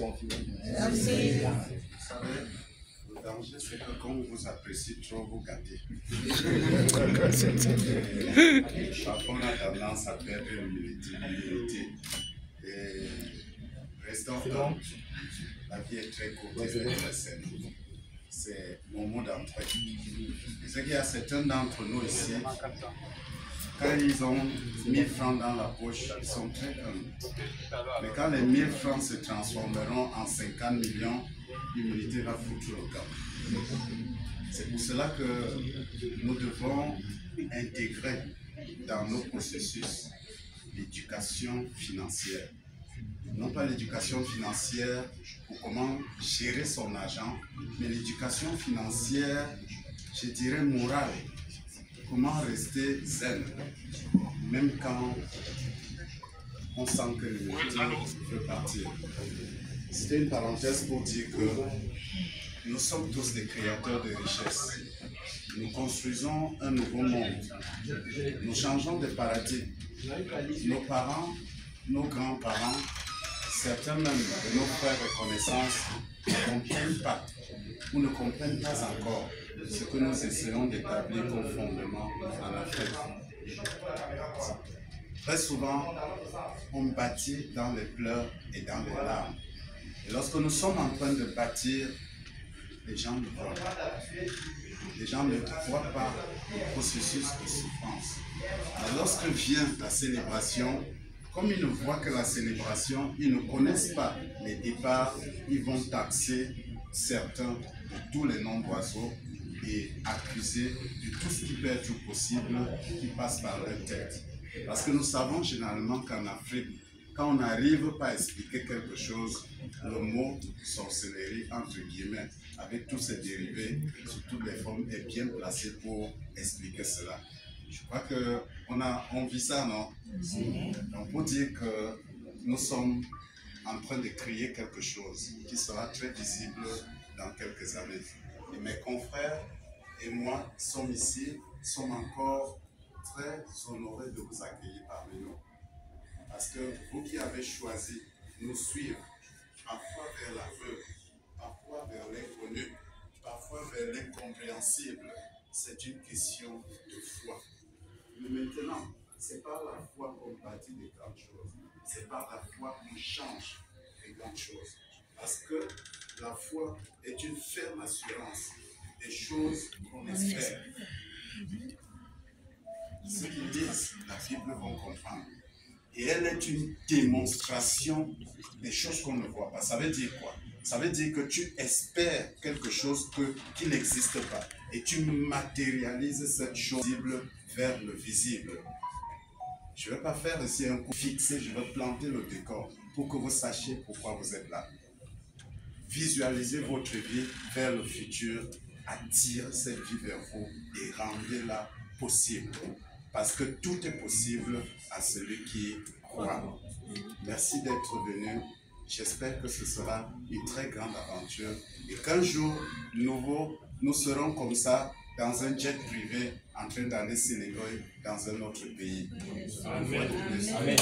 Merci. Vous savez, le danger, c'est que quand on vous apprécie trop, vous gâtez. Parfois, on a tendance à perdre l'humilité. Et restons humbles. La vie est très courte et très simple. C'est mon mot d'entrée. Je sais qu'il y a certains d'entre nous ici, quand ils ont 1000 francs dans la poche, ils sont très humbles. Mais quand les 1000 francs se transformeront en 50 millions, l'humilité va foutre le camp. C'est pour cela que nous devons intégrer dans nos processus l'éducation financière. Non pas l'éducation financière pour comment gérer son argent, mais l'éducation financière, je dirais morale. Comment rester zen, même quand on sent que l'humilité veut partir. C'était une parenthèse pour dire que nous sommes tous des créateurs de richesses. Nous construisons un nouveau monde. Nous changeons de paradigme. Nos parents, nos grands-parents, certains même de nos frères et connaissances ne comprennent pas ou ne comprennent pas encore ce que nous essayons d'établir comme fondement en Afrique. Très souvent, on bâtit dans les pleurs et dans les larmes. Et lorsque nous sommes en train de bâtir, les gens ne voient pas. Les gens ne voient pas le processus de souffrance. Alors lorsque vient la célébration, comme ils ne voient que la célébration, ils ne connaissent pas les départs, ils vont taxer certains de tous les noms d'oiseaux et accuser de tout ce qui peut être possible qui passe par leur tête. Parce que nous savons généralement qu'en Afrique, quand on n'arrive pas à expliquer quelque chose, le mot sorcellerie, entre guillemets, avec tous ses dérivés, sous toutes les formes, est bien placé pour expliquer cela. Je crois qu'on vit ça, non? Donc pour dire que nous sommes en train de créer quelque chose qui sera très visible dans quelques années. Et mes confrères et moi sommes ici, sommes encore très honorés de vous accueillir parmi nous. Parce que vous qui avez choisi de nous suivre, parfois vers l'aveugle, parfois vers l'inconnu, parfois vers l'incompréhensible, c'est une question de foi. Mais maintenant, c'est par la foi qu'on bâtit de grandes choses. C'est par la foi qu'on change de grandes choses. Parce que la foi est une ferme assurance des choses qu'on espère. Ceux qui lisent la Bible vont comprendre. Et elle est une démonstration des choses qu'on ne voit pas. Ça veut dire quoi? Ça veut dire que tu espères quelque chose qui n'existe pas. Et tu matérialises cette chose visible vers le visible. Je ne vais pas faire ici un coup fixé, je vais planter le décor pour que vous sachiez pourquoi vous êtes là. Visualisez votre vie vers le futur, attirez cette vie vers vous et rendez-la possible. Parce que tout est possible à celui qui croit. Merci d'être venu. J'espère que ce sera une très grande aventure et qu'un jour nouveau, nous serons comme ça dans un jet privé en train d'aller célébrer dans un autre pays. Amen. Amen.